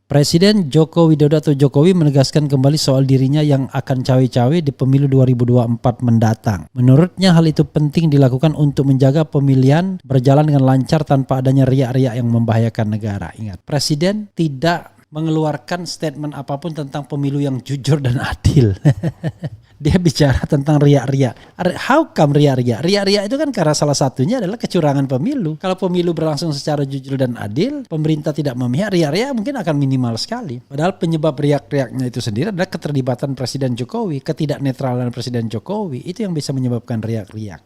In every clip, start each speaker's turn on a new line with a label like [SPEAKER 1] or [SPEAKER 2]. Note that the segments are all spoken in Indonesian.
[SPEAKER 1] Presiden Joko Widodo atau Jokowi menegaskan kembali soal dirinya yang akan cawe-cawe di pemilu 2024 mendatang. Menurutnya hal itu penting dilakukan untuk menjaga pemilihan berjalan dengan lancar tanpa adanya riak-riak yang membahayakan negara. Ingat, Presiden tidak mengeluarkan statement apapun tentang pemilu yang jujur dan adil. Dia bicara tentang riak-riak. How come riak-riak? Riak-riak itu kan karena salah satunya adalah kecurangan pemilu. Kalau pemilu berlangsung secara jujur dan adil, pemerintah tidak memihak, riak-riak mungkin akan minimal sekali. Padahal penyebab riak-riaknya itu sendiri adalah keterlibatan Presiden Jokowi, ketidaknetralan Presiden Jokowi. Itu yang bisa menyebabkan riak-riak.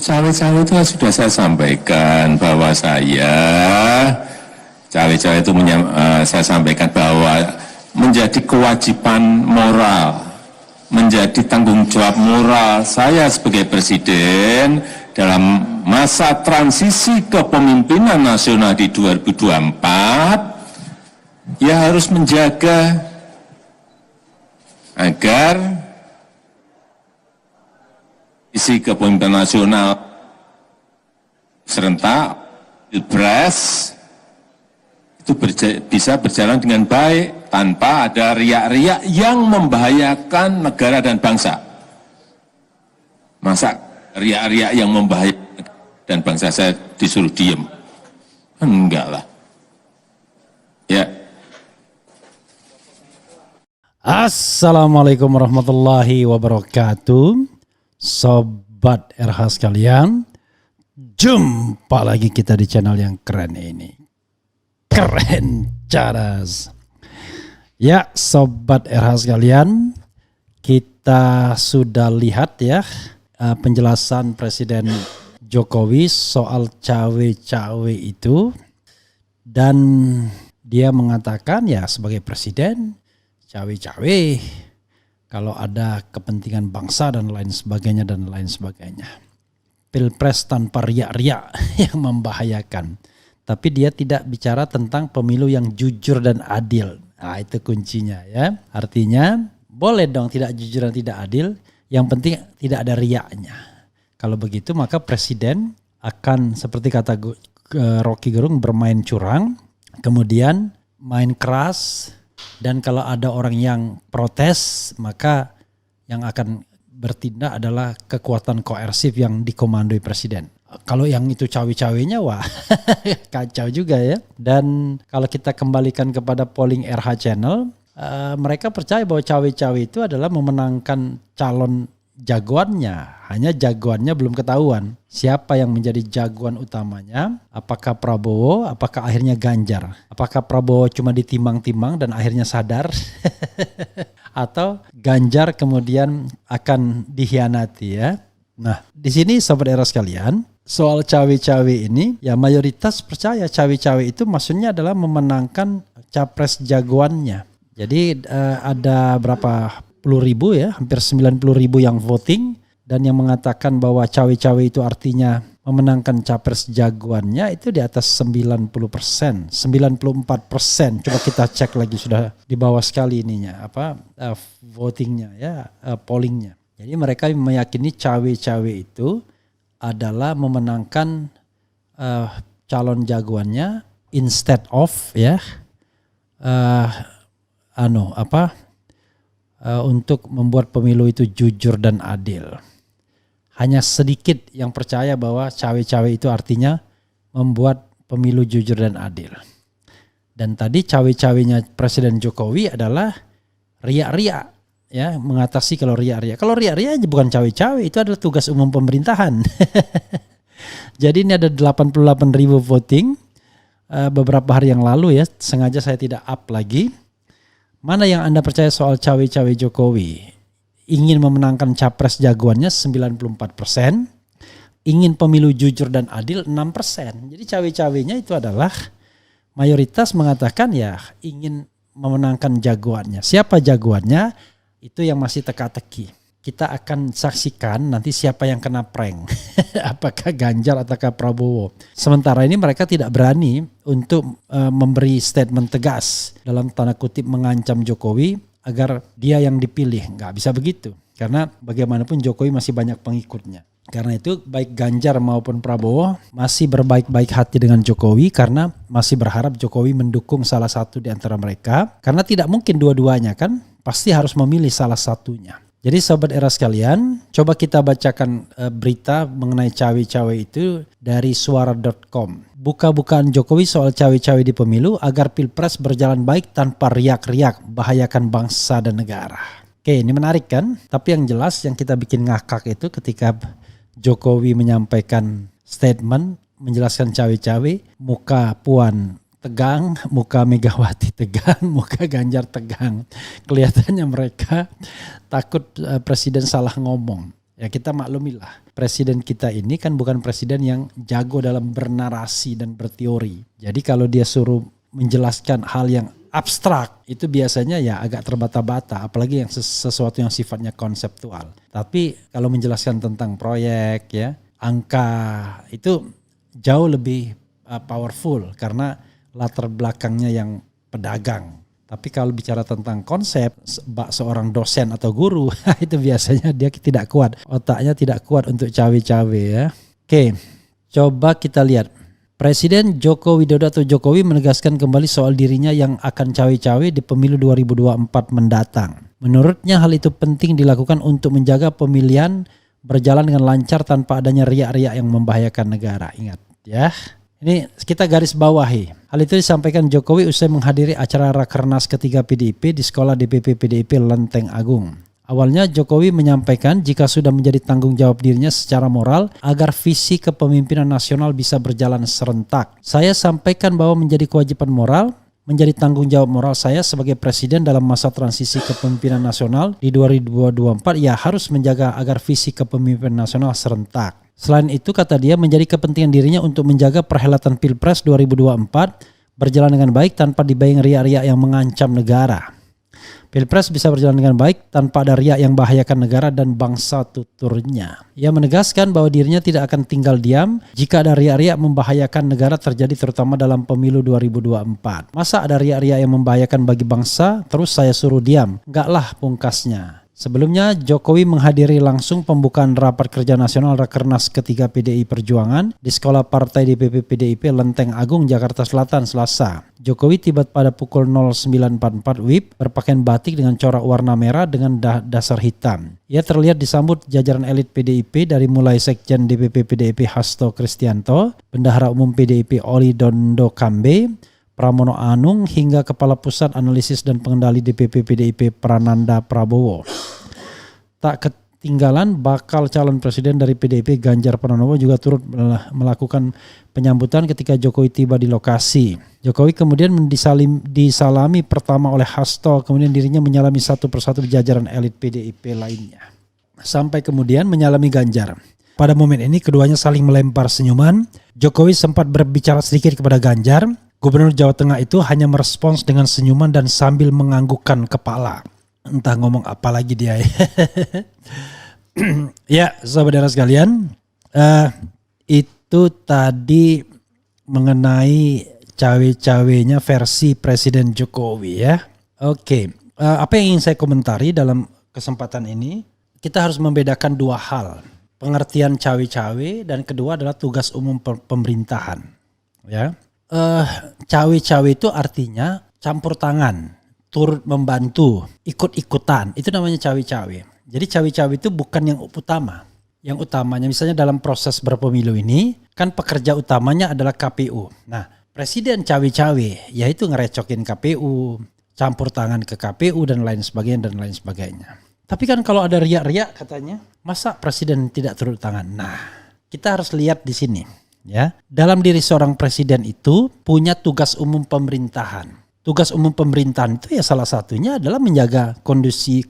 [SPEAKER 2] Cawe-cawe itu sudah saya sampaikan bahwa cawe-cawe itu saya sampaikan bahwa menjadi kewajiban moral, menjadi tanggung jawab moral saya sebagai presiden dalam masa transisi kepemimpinan nasional di 2024, ya harus menjaga agar isi kepemimpinan nasional serentak Pilpres itu bisa berjalan dengan baik tanpa ada riak-riak yang membahayakan negara dan bangsa. Masa riak-riak yang membahayakan dan bangsa saya disuruh diem? Enggak lah. Ya.
[SPEAKER 1] Assalamualaikum warahmatullahi wabarakatuh. Sobat RH sekalian, jumpa lagi kita di channel yang keren ini. Keren caras. Ya, Sobat RH sekalian, kita sudah lihat ya penjelasan Presiden Jokowi soal cawe-cawe itu. Dan dia mengatakan ya sebagai presiden, cawe-cawe kalau ada kepentingan bangsa dan lain sebagainya dan lain sebagainya. Pilpres tanpa riak-riak yang membahayakan. Tapi dia tidak bicara tentang pemilu yang jujur dan adil. Nah, itu kuncinya ya. Artinya boleh dong tidak jujur dan tidak adil. Yang penting tidak ada riaknya. Kalau begitu maka presiden akan seperti kata Rocky Gerung bermain curang. Kemudian main keras. Dan kalau ada orang yang protes, maka yang akan bertindak adalah kekuatan koersif yang dikomandoi presiden. Kalau yang itu cawe-cawenya, wah kacau juga ya. Dan kalau kita kembalikan kepada polling RH Channel, mereka percaya bahwa cawe-cawe itu adalah memenangkan calon jagoannya. Hanya jagoannya belum ketahuan. Siapa yang menjadi jagoan utamanya? Apakah Prabowo? Apakah akhirnya Ganjar? Apakah Prabowo cuma ditimbang-timbang dan akhirnya sadar? Atau Ganjar kemudian akan dikhianati ya? Nah, di sini Sobat Era sekalian, soal cawe-cawe ini ya mayoritas percaya cawe-cawe itu maksudnya adalah memenangkan capres jagoannya. Jadi ada berapa puluh ribu ya, hampir 90.000 yang voting dan yang mengatakan bahwa cawe-cawe itu artinya memenangkan capres jagoannya itu di atas 90%, 94%. Coba kita cek lagi, sudah di bawah sekali ininya votingnya ya, pollingnya. Jadi mereka meyakini cawe-cawe itu adalah memenangkan calon jagoannya instead of ya untuk membuat pemilu itu jujur dan adil. Hanya sedikit yang percaya bahwa cawe-cawe itu artinya membuat pemilu jujur dan adil. Dan tadi cawe-cawenya Presiden Jokowi adalah riak-riak ya, mengatasi kalau riak-riak. Kalau riak-riak bukan cawe-cawe, itu adalah tugas umum pemerintahan. Jadi ini ada 88.000 voting beberapa hari yang lalu ya, sengaja saya tidak up lagi. Mana yang Anda percaya soal cawe-cawe Jokowi? Ingin memenangkan capres jagoannya 94%, ingin pemilu jujur dan adil 6%. Jadi cawe-cawenya itu adalah mayoritas mengatakan ya ingin memenangkan jagoannya. Siapa jagoannya? Itu yang masih teka-teki. Kita akan saksikan nanti siapa yang kena prank. Apakah Ganjar ataukah Prabowo. Sementara ini mereka tidak berani untuk memberi statement tegas. Dalam tanda kutip mengancam Jokowi agar dia yang dipilih. Nggak bisa begitu. Karena bagaimanapun Jokowi masih banyak pengikutnya. Karena itu baik Ganjar maupun Prabowo masih berbaik-baik hati dengan Jokowi. Karena masih berharap Jokowi mendukung salah satu di antara mereka. Karena tidak mungkin dua-duanya kan. Pasti harus memilih salah satunya. Jadi Sobat Era sekalian, coba kita bacakan berita mengenai cawe-cawe itu dari suara.com. Buka-bukaan Jokowi soal cawe-cawe di pemilu agar pilpres berjalan baik tanpa riak-riak, bahayakan bangsa dan negara. Oke, ini menarik kan? Tapi yang jelas yang kita bikin ngakak itu ketika Jokowi menyampaikan statement, menjelaskan cawe-cawe, muka Puan tegang, muka Megawati tegang, muka Ganjar tegang. Kelihatannya mereka takut presiden salah ngomong. Ya kita maklumilah. Presiden kita ini kan bukan presiden yang jago dalam bernarasi dan berteori. Jadi kalau dia suruh menjelaskan hal yang abstrak itu biasanya ya agak terbata-bata. Apalagi yang sesuatu yang sifatnya konseptual. Tapi kalau menjelaskan tentang proyek ya, angka itu jauh lebih powerful karena latar belakangnya yang pedagang. Tapi kalau bicara tentang konsep, seorang dosen atau guru, itu biasanya dia tidak kuat. Otaknya tidak kuat untuk cawe-cawe ya. Oke, coba kita lihat. Presiden Joko Widodo atau Jokowi menegaskan kembali soal dirinya yang akan cawe-cawe di pemilu 2024 mendatang. Menurutnya hal itu penting dilakukan untuk menjaga pemilihan berjalan dengan lancar tanpa adanya riak-riak yang membahayakan negara. Ingat ya. Ini kita garis bawahi. Hal itu disampaikan Jokowi usai menghadiri acara Rakernas ketiga PDIP di Sekolah DPP PDIP Lenteng Agung. Awalnya Jokowi menyampaikan jika sudah menjadi tanggung jawab dirinya secara moral agar visi kepemimpinan nasional bisa berjalan serentak. Saya sampaikan bahwa menjadi kewajiban moral, menjadi tanggung jawab moral saya sebagai presiden dalam masa transisi kepemimpinan nasional di 2024 ya harus menjaga agar visi kepemimpinan nasional serentak. Selain itu kata dia menjadi kepentingan dirinya untuk menjaga perhelatan Pilpres 2024 berjalan dengan baik tanpa dibayang riak-riak yang mengancam negara. Pilpres bisa berjalan dengan baik tanpa ada riak yang membahayakan negara dan bangsa tuturnya. Ia menegaskan bahwa dirinya tidak akan tinggal diam jika ada riak-riak membahayakan negara terjadi terutama dalam pemilu 2024. Masa ada riak-riak yang membahayakan bagi bangsa terus saya suruh diam? Enggaklah pungkasnya. Sebelumnya Jokowi menghadiri langsung pembukaan rapat kerja nasional Rakernas ketiga PDI Perjuangan di Sekolah Partai DPP PDIP Lenteng Agung, Jakarta Selatan, Selasa. Jokowi tiba pada pukul 09.44 WIB berpakaian batik dengan corak warna merah dengan dasar hitam. Ia terlihat disambut jajaran elit PDIP dari mulai Sekjen DPP PDIP Hasto Kristianto, Bendahara Umum PDIP Oli Dondo Kambe, Pramono Anung hingga Kepala Pusat Analisis dan Pengendali DPP PDIP Prananda Prabowo. Tak ketinggalan bakal calon presiden dari PDIP Ganjar Pranowo juga turut melakukan penyambutan ketika Jokowi tiba di lokasi. Jokowi kemudian disalami pertama oleh Hasto, kemudian dirinya menyalami satu persatu jajaran elit PDIP lainnya. Sampai kemudian menyalami Ganjar. Pada momen ini keduanya saling melempar senyuman. Jokowi sempat berbicara sedikit kepada Ganjar. Gubernur Jawa Tengah itu hanya merespons dengan senyuman dan sambil menganggukkan kepala. Entah ngomong apa lagi dia. Ya, saudara sekalian, itu tadi mengenai cawe-cawenya versi Presiden Jokowi ya. Oke, apa yang ingin saya komentari dalam kesempatan ini, kita harus membedakan dua hal. Pengertian cawe-cawe dan kedua adalah tugas umum pemerintahan. Ya. Cawe-cawe itu artinya campur tangan, turut membantu, ikut-ikutan. Itu namanya cawe-cawe. Jadi cawe-cawe itu bukan yang utama. Yang utamanya misalnya dalam proses berpemilu ini kan pekerja utamanya adalah KPU. Nah, presiden cawe-cawe yaitu ngerecokin KPU, campur tangan ke KPU dan lain sebagainya. Tapi kan kalau ada riak-riak katanya, masa presiden tidak turut tangan? Nah, kita harus lihat di sini. Ya, dalam diri seorang presiden itu punya tugas umum pemerintahan. tugas umum pemerintahan itu ya salah satunya adalah menjaga kondisi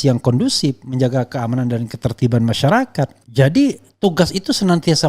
[SPEAKER 1] yang kondusif, menjaga keamanan dan ketertiban masyarakat. Jadi tugas itu senantiasa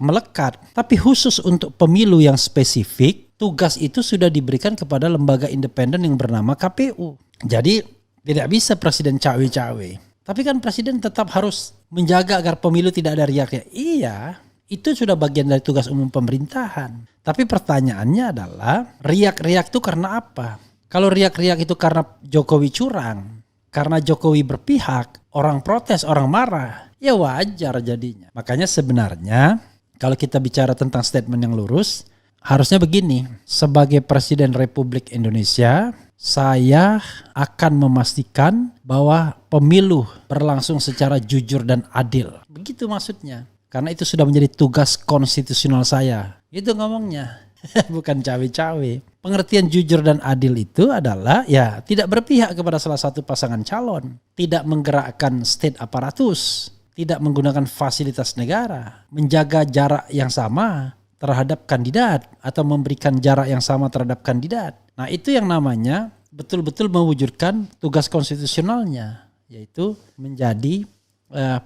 [SPEAKER 1] melekat. Tapi khusus untuk pemilu yang spesifik, tugas itu sudah diberikan kepada lembaga independen yang bernama KPU. Jadi tidak bisa presiden cawe-cawe. Tapi kan presiden tetap harus menjaga agar pemilu tidak ada riak-riak. Iya, itu sudah bagian dari tugas umum pemerintahan. Tapi pertanyaannya adalah riak-riak itu karena apa? Kalau riak-riak itu karena Jokowi curang, karena Jokowi berpihak, orang protes, orang marah, ya wajar jadinya. Makanya sebenarnya kalau kita bicara tentang statement yang lurus, harusnya begini, sebagai Presiden Republik Indonesia, saya akan memastikan bahwa pemilu berlangsung secara jujur dan adil. Begitu maksudnya. Karena itu sudah menjadi tugas konstitusional saya. Itu ngomongnya. Bukan cawe-cawe. Pengertian jujur dan adil itu adalah ya tidak berpihak kepada salah satu pasangan calon. Tidak menggerakkan state aparatus. Tidak menggunakan fasilitas negara. Menjaga jarak yang sama terhadap kandidat. Atau memberikan jarak yang sama terhadap kandidat. Nah itu yang namanya betul-betul mewujudkan tugas konstitusionalnya. Yaitu menjadi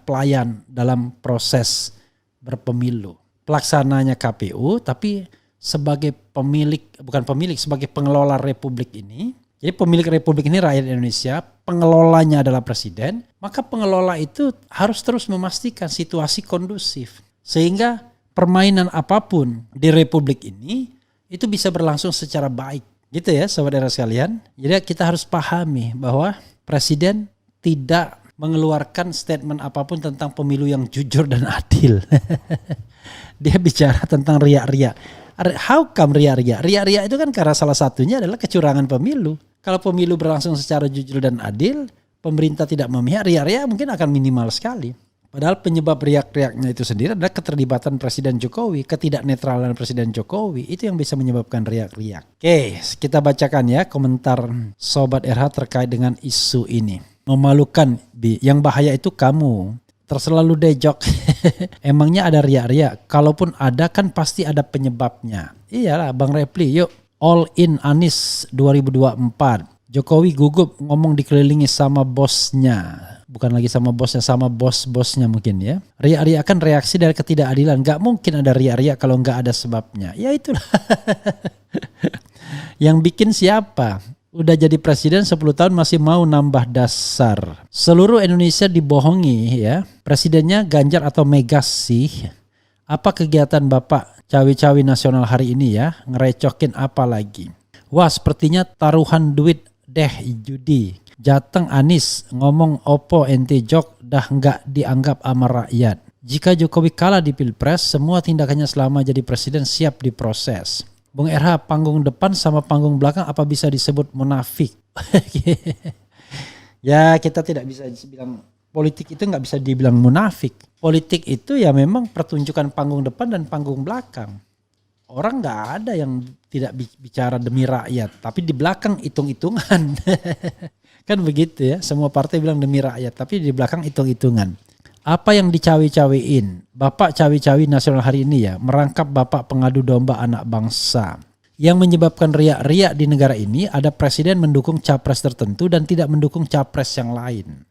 [SPEAKER 1] pelayan dalam proses berpemilu. Pelaksananya KPU, tapi sebagai sebagai pengelola republik ini. Jadi pemilik republik ini rakyat Indonesia, pengelolanya adalah presiden, maka pengelola itu harus terus memastikan situasi kondusif. Sehingga permainan apapun di republik ini, itu bisa berlangsung secara baik. Gitu ya saudara sekalian. Jadi kita harus pahami bahwa presiden tidak mengeluarkan statement apapun tentang pemilu yang jujur dan adil. Dia bicara tentang riak-riak. How come riak-riak? Riak-riak itu kan karena salah satunya adalah kecurangan pemilu. Kalau pemilu berlangsung secara jujur dan adil, pemerintah tidak memihak, riak-riak mungkin akan minimal sekali. Padahal penyebab riak-riaknya itu sendiri adalah keterlibatan Presiden Jokowi, ketidaknetralan Presiden Jokowi. Itu yang bisa menyebabkan riak-riak. Oke, kita bacakan ya komentar Sobat RH terkait dengan isu ini. Memalukan, Bi. Yang bahaya itu kamu. Terselalu dejok. Emangnya ada riak-riak? Kalaupun ada kan pasti ada penyebabnya. Iyalah Bang Repli, yuk. All in Anies 2024. Jokowi gugup ngomong dikelilingi sama bosnya. Bukan lagi sama bosnya, sama bos-bosnya mungkin ya. Riak-riak kan reaksi dari ketidakadilan. Gak mungkin ada riak-riak kalau gak ada sebabnya. Ya itulah. Yang bikin siapa? Udah jadi presiden 10 tahun masih mau nambah dasar. Seluruh Indonesia dibohongi ya. Presidennya Ganjar atau Megas sih. Apa kegiatan Bapak cawi-cawi nasional hari ini ya? Ngerecokin apa lagi? Wah sepertinya taruhan duit deh judi. Jateng Anies ngomong opo ente jok dah nggak dianggap sama rakyat. Jika Jokowi kalah di Pilpres, semua tindakannya selama jadi presiden siap diproses. Bung RH, panggung depan sama panggung belakang apa bisa disebut munafik? Ya kita tidak bisa bilang politik itu nggak bisa dibilang munafik. Politik itu ya memang pertunjukan panggung depan dan panggung belakang. Orang nggak ada yang tidak bicara demi rakyat, tapi di belakang hitung-hitungan. Kan begitu ya, semua partai bilang demi rakyat, tapi di belakang hitung-hitungan. Apa yang dicawi-cawiin? Bapak cawi-cawi nasional hari ini ya, merangkap Bapak pengadu domba anak bangsa. Yang menyebabkan riak-riak di negara ini ada presiden mendukung capres tertentu dan tidak mendukung capres yang lain.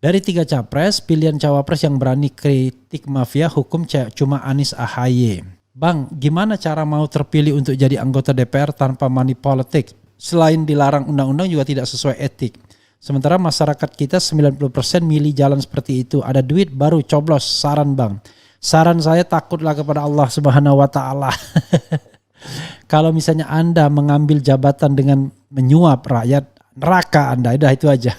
[SPEAKER 1] Dari 3 capres, pilihan cawapres yang berani kritik mafia hukum cuma Anies AHY. Bang, gimana cara mau terpilih untuk jadi anggota DPR tanpa money politik? Selain dilarang undang-undang juga tidak sesuai etik. Sementara masyarakat kita 90% milih jalan seperti itu. Ada duit baru coblos. Saran Bang. Saran saya takutlah kepada Allah Subhanahu wa taala. Kalau misalnya Anda mengambil jabatan dengan menyuap rakyat, neraka Anda. Udah itu aja.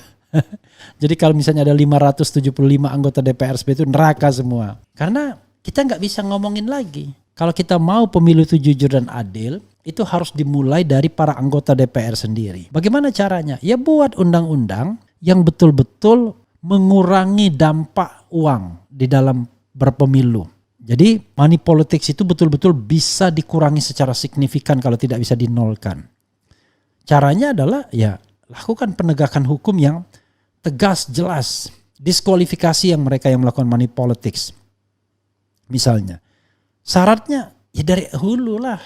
[SPEAKER 1] Jadi kalau misalnya ada 575 anggota DPR seperti itu, neraka semua. Karena kita nggak bisa ngomongin lagi. Kalau kita mau pemilu itu jujur dan adil, itu harus dimulai dari para anggota DPR sendiri. Bagaimana caranya? Ya buat undang-undang yang betul-betul mengurangi dampak uang di dalam berpemilu. Jadi money politics itu betul-betul bisa dikurangi secara signifikan kalau tidak bisa dinolkan. Caranya adalah ya lakukan penegakan hukum yang tegas, jelas. Diskualifikasi yang mereka yang melakukan money politics. Misalnya. Syaratnya ya dari hulu lah.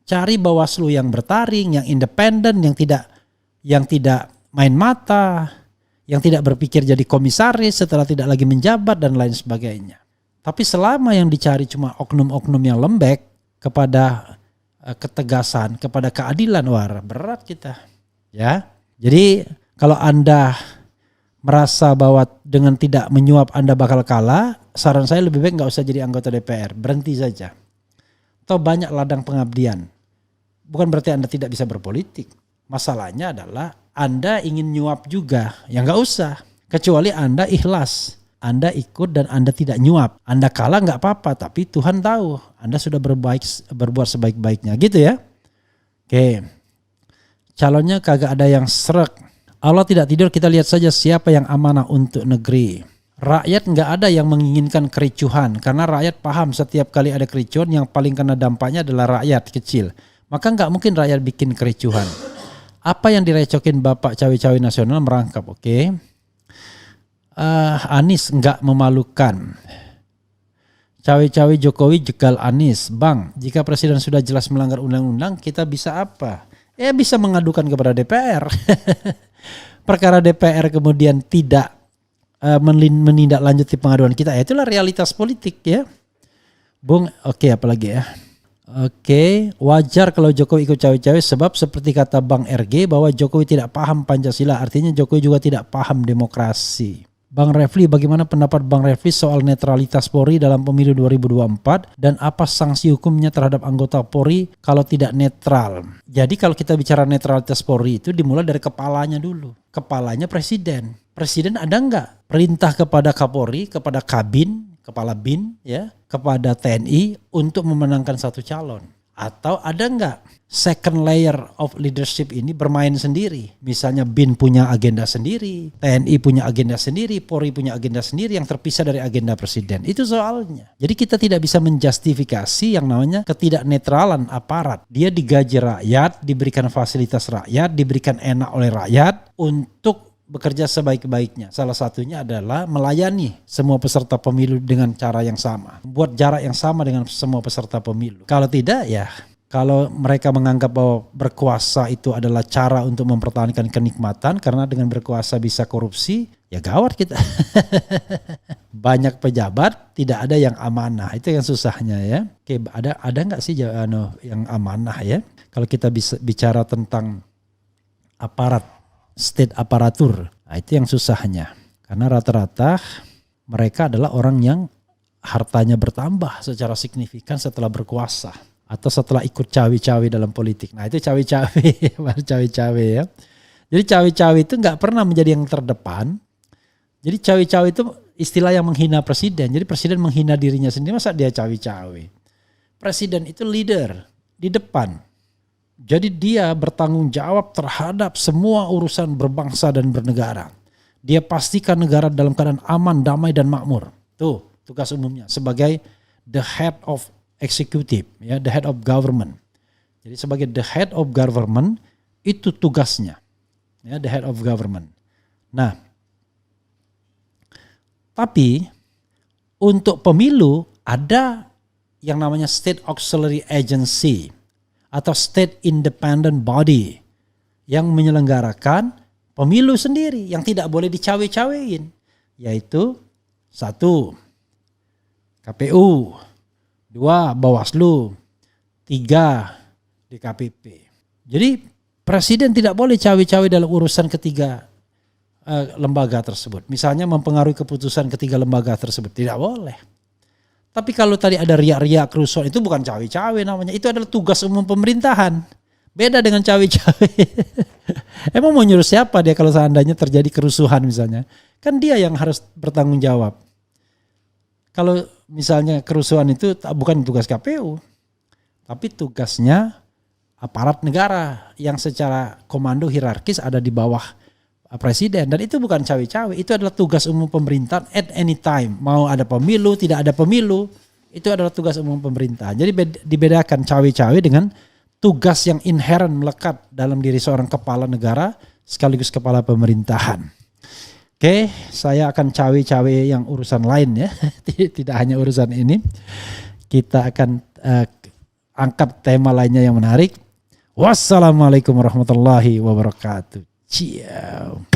[SPEAKER 1] Cari Bawaslu yang bertaring, yang independen, yang tidak main mata, yang tidak berpikir jadi komisaris setelah tidak lagi menjabat dan lain sebagainya. Tapi selama yang dicari cuma oknum-oknum yang lembek kepada ketegasan, kepada keadilan, wah berat kita. Ya. Jadi kalau Anda merasa bahwa dengan tidak menyuap Anda bakal kalah, saran saya lebih baik nggak usah jadi anggota DPR, berhenti saja. Toh banyak ladang pengabdian. Bukan berarti Anda tidak bisa berpolitik. Masalahnya adalah Anda ingin nyuap juga, ya nggak usah. Kecuali Anda ikhlas, Anda ikut dan Anda tidak nyuap. Anda kalah nggak apa-apa, tapi Tuhan tahu Anda sudah berbuat sebaik-baiknya, gitu ya. Oke, calonnya kagak ada yang srek. Allah tidak tidur, kita lihat saja siapa yang amanah untuk negeri. Rakyat nggak ada yang menginginkan kericuhan, karena rakyat paham setiap kali ada kericuhan yang paling kena dampaknya adalah rakyat kecil. Maka nggak mungkin rakyat bikin kericuhan. Apa yang direcokin Bapak cawe-cawe nasional merangkap, oke. Anies nggak memalukan. Cawe-cawe Jokowi jegal Anies. Bang, jika presiden sudah jelas melanggar undang-undang, kita bisa apa? Ya bisa mengadukan kepada DPR. Perkara DPR kemudian tidak menindaklanjuti pengaduan kita, ya itulah realitas politik ya. Bung, oke, apalagi ya? Oke, wajar kalau Jokowi ikut cawe-cawe sebab seperti kata Bang RG bahwa Jokowi tidak paham Pancasila, artinya Jokowi juga tidak paham demokrasi. Bang Refli, bagaimana pendapat Bang Refli soal netralitas Polri dalam pemilu 2024 dan apa sanksi hukumnya terhadap anggota Polri kalau tidak netral? Jadi kalau kita bicara netralitas Polri itu dimulai dari kepalanya dulu. Kepalanya presiden. Presiden ada nggak perintah kepada Kapolri, kepada Kabin, Kepala BIN, ya, kepada TNI untuk memenangkan satu calon? Atau ada nggak second layer of leadership ini bermain sendiri? Misalnya BIN punya agenda sendiri, TNI punya agenda sendiri, Polri punya agenda sendiri yang terpisah dari agenda presiden. Itu soalnya. Jadi kita tidak bisa menjustifikasi yang namanya ketidaknetralan aparat. Dia digaji rakyat, diberikan fasilitas rakyat, diberikan enak oleh rakyat untuk bekerja sebaik-baiknya. Salah satunya adalah melayani semua peserta pemilu dengan cara yang sama. Buat jarak yang sama dengan semua peserta pemilu. Kalau tidak ya, kalau mereka menganggap bahwa berkuasa itu adalah cara untuk mempertahankan kenikmatan karena dengan berkuasa bisa korupsi, ya gawat kita. Banyak pejabat, tidak ada yang amanah. Itu yang susahnya ya. Oke, ada nggak sih yang amanah ya? Kalau kita bisa bicara tentang aparat, state aparatur, nah itu yang susahnya. Karena rata-rata mereka adalah orang yang hartanya bertambah secara signifikan setelah berkuasa atau setelah ikut cawe-cawe dalam politik. Nah itu cawe-cawe ya. Jadi cawe-cawe itu nggak pernah menjadi yang terdepan. Jadi cawe-cawe itu istilah yang menghina presiden. Jadi presiden menghina dirinya sendiri, masa dia cawe-cawe? Presiden itu leader di depan. Jadi dia bertanggung jawab terhadap semua urusan berbangsa dan bernegara. Dia pastikan negara dalam keadaan aman, damai dan makmur. Tuh tugas umumnya sebagai the head of executive, ya, the head of government. Jadi sebagai the head of government itu tugasnya, ya, the head of government. Nah, tapi untuk pemilu ada yang namanya state auxiliary agency atau state independent body yang menyelenggarakan pemilu sendiri yang tidak boleh dicawe-cawein, yaitu 1. KPU, 2. Bawaslu, 3. DKPP. Jadi presiden tidak boleh cawe-cawe dalam urusan ketiga lembaga tersebut. Misalnya mempengaruhi keputusan ketiga lembaga tersebut, tidak boleh. Tapi kalau tadi ada riak-riak kerusuhan, itu bukan cawe-cawe namanya. Itu adalah tugas umum pemerintahan. Beda dengan cawe-cawe. Emang mau nyuruh siapa dia kalau seandainya terjadi kerusuhan misalnya? Kan dia yang harus bertanggung jawab. Kalau misalnya kerusuhan itu bukan tugas KPU. Tapi tugasnya aparat negara yang secara komando hierarkis ada di bawah presiden, dan itu bukan cawe-cawe, itu adalah tugas umum pemerintahan at any time. Mau ada pemilu, tidak ada pemilu, itu adalah tugas umum pemerintahan. Jadi dibedakan cawe-cawe dengan tugas yang inherent melekat dalam diri seorang kepala negara sekaligus kepala pemerintahan. Oke, saya akan cawe-cawe yang urusan lain ya, tidak hanya urusan ini. Kita akan angkat tema lainnya yang menarik. Wassalamualaikum warahmatullahi wabarakatuh. Ciao.